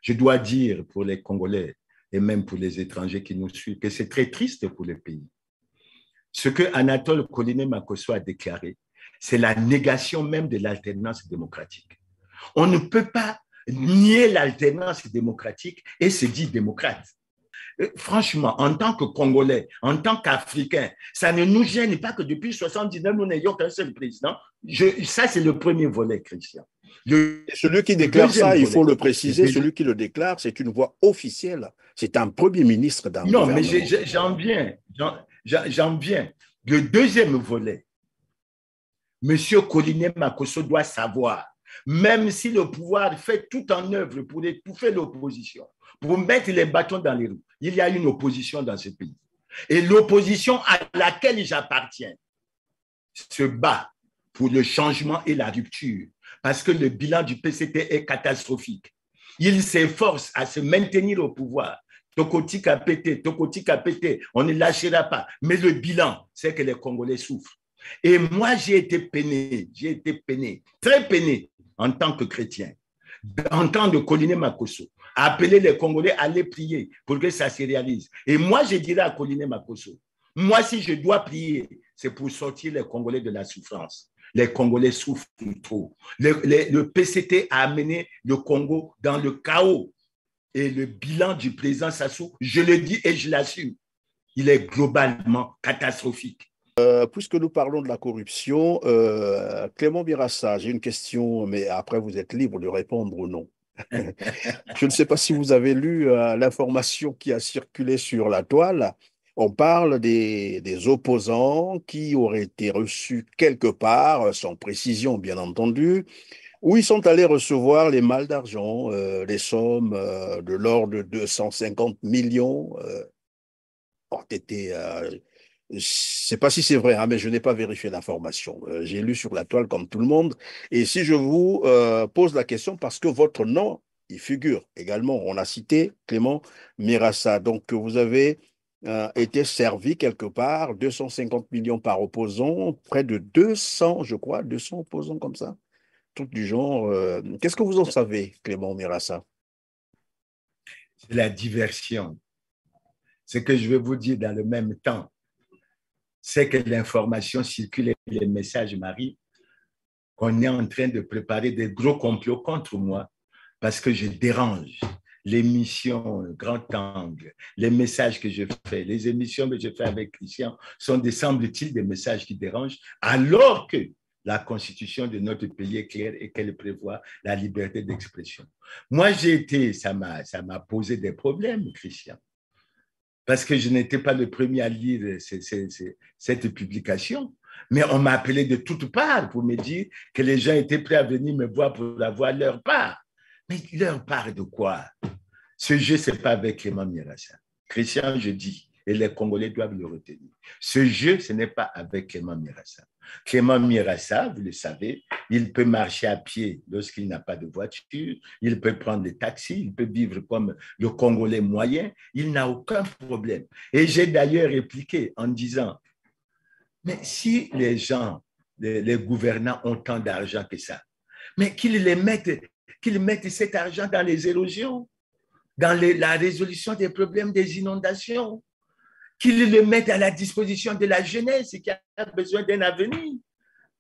Je dois dire pour les Congolais et même pour les étrangers qui nous suivent que c'est très triste pour le pays. Ce que Anatole Koliné-Makosso a déclaré, c'est la négation même de l'alternance démocratique. On ne peut pas nier l'alternance démocratique et se dire démocrate. Franchement, en tant que Congolais, en tant qu'Africains, ça ne nous gêne pas que depuis 1979, nous n'ayons qu'un seul président. Ça, c'est le premier volet, Christian. Celui qui déclare ça, il faut le préciser, celui qui le déclare, c'est une voix officielle. C'est un premier ministre d'un gouvernement. Non, mais j'en viens. Le deuxième volet, M. Koliné-Makosso doit savoir, même si le pouvoir fait tout en œuvre pour étouffer l'opposition, pour mettre les bâtons dans les roues, il y a une opposition dans ce pays. Et l'opposition à laquelle j'appartiens se bat pour le changement et la rupture, parce que le bilan du PCT est catastrophique. Il s'efforce à se maintenir au pouvoir. Tokoti a pété, on ne lâchera pas. Mais le bilan, c'est que les Congolais souffrent. Et moi, j'ai été peiné, très peiné en tant que chrétien, en tant que Koliné-Makosso, appeler les Congolais à aller prier pour que ça se réalise. Et moi, je dirais à Koliné-Makosso, moi, si je dois prier, c'est pour sortir les Congolais de la souffrance. Les Congolais souffrent trop. Le PCT a amené le Congo dans le chaos. Et le bilan du président Sassou, je le dis et je l'assume, il est globalement catastrophique. Puisque nous parlons de la corruption, Clément Birassa, j'ai une question, mais après vous êtes libre de répondre ou non. Je ne sais pas si vous avez lu l'information qui a circulé sur la toile. On parle des opposants qui auraient été reçus quelque part, sans précision bien entendu, où ils sont allés recevoir les malles d'argent, les sommes de l'ordre de 250 millions ont été... je ne sais pas si c'est vrai, hein, mais je n'ai pas vérifié l'information. J'ai lu sur la toile comme tout le monde. Et si je vous pose la question, parce que votre nom, il figure également, on a cité Clément Mirassa. Donc, vous avez été servi quelque part, 250 millions par opposant, près de 200, je crois, 200 opposants comme ça, truc du genre. Qu'est-ce que vous en savez, Clément Mirassa? C'est la diversion. Ce que je vais vous dire dans le même temps, c'est que l'information circule et les messages m'arrivent, qu'on est en train de préparer des gros complots contre moi parce que je dérange l'émission Grand Angle, les messages que je fais, les émissions que je fais avec Christian sont, semble-t-il, des messages qui dérangent, alors que la constitution de notre pays est claire et qu'elle prévoit la liberté d'expression. Moi, ça m'a posé des problèmes, Christian, parce que je n'étais pas le premier à lire cette publication. Mais on m'a appelé de toutes parts pour me dire que les gens étaient prêts à venir me voir pour avoir leur part. Mais leur part de quoi? Ce jeu, ce n'est pas avec Clément Mirassa. Christian, je dis, et les Congolais doivent le retenir. Ce jeu, ce n'est pas avec Clément Mirassa. Clément Mirassa, vous le savez, il peut marcher à pied lorsqu'il n'a pas de voiture, il peut prendre des taxis, il peut vivre comme le Congolais moyen, il n'a aucun problème. Et j'ai d'ailleurs répliqué en disant, mais si les gens, les gouvernants ont tant d'argent que ça, mais qu'ils mettent cet argent dans les érosions, dans la résolution des problèmes des inondations, qu'ils le mettent à la disposition de la jeunesse qui a besoin d'un avenir.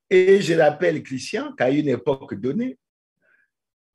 Et je rappelle, Christian, qu'à une époque donnée,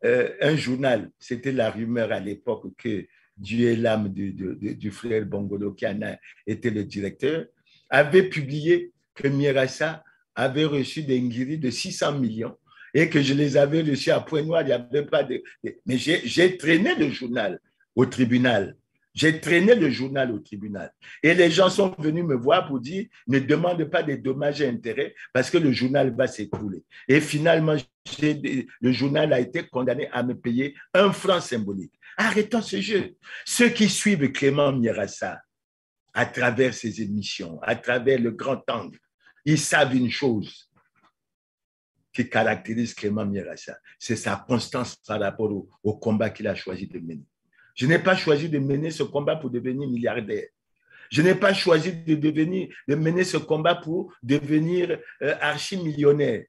un journal, c'était la rumeur à l'époque que Dieu est l'âme du frère Bongolo Kiana était le directeur, avait publié que Mirassa avait reçu des nguiris de 600 millions et que je les avais reçus à point noir. Il n'y avait pas de... Mais j'ai traîné le journal au tribunal. J'ai traîné le journal au tribunal. Et les gens sont venus me voir pour dire, ne demande pas des dommages et intérêts parce que le journal va s'écrouler. Et finalement, le journal a été condamné à me payer 1 franc symbolique. Arrêtons ce jeu. Ceux qui suivent Clément Mirassa à travers ses émissions, à travers le grand angle, ils savent une chose qui caractérise Clément Mirassa, c'est sa constance par rapport au combat qu'il a choisi de mener. Je n'ai pas choisi de mener ce combat pour devenir milliardaire. Je n'ai pas choisi de mener ce combat pour devenir archi-millionnaire.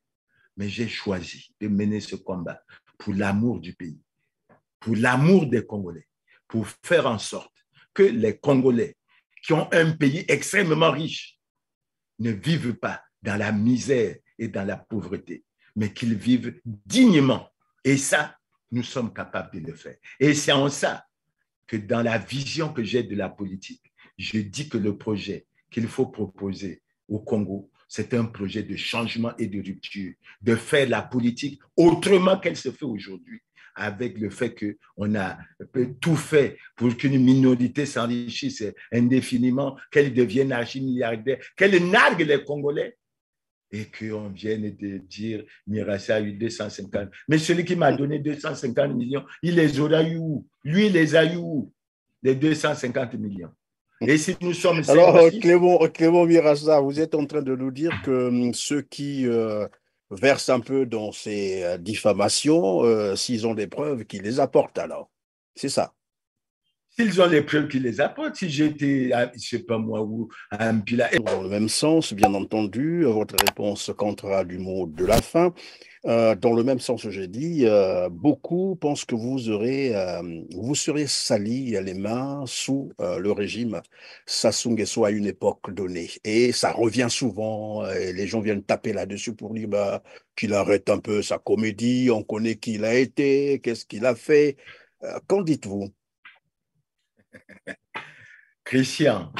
Mais j'ai choisi de mener ce combat pour l'amour du pays, pour l'amour des Congolais, pour faire en sorte que les Congolais qui ont un pays extrêmement riche ne vivent pas dans la misère et dans la pauvreté, mais qu'ils vivent dignement. Et ça, nous sommes capables de le faire. Et c'est en ça que dans la vision que j'ai de la politique, je dis que le projet qu'il faut proposer au Congo, c'est un projet de changement et de rupture, de faire la politique autrement qu'elle se fait aujourd'hui, avec le fait qu'on a tout fait pour qu'une minorité s'enrichisse indéfiniment, qu'elle devienne archi-milliardaire, qu'elle nargue les Congolais et qu'on vienne de dire Mirassa a eu 250. Mais celui qui m'a donné 250 millions, il les aura eu où? Lui, il les a eu où? Les 250 millions. Et si nous sommes 5 Alors, ou 6, Clément Mirassa, vous êtes en train de nous dire que ceux qui versent un peu dans ces diffamations, s'ils ont des preuves, qu'ils les apportent alors. C'est ça. s'ils ont les preuves qui les apportent, si j'étais, je ne sais pas moi où, à un pila. Dans le même sens, bien entendu, votre réponse comptera du mot de la fin. Dans le même sens, j'ai dit, beaucoup pensent que vous serez sali les mains sous le régime Sassou Nguesso à une époque donnée. Et ça revient souvent, et les gens viennent taper là-dessus pour dire bah, qu'il arrête un peu sa comédie, on connaît qui il a été, qu'est-ce qu'il a fait. Qu'en dites-vous? Christian,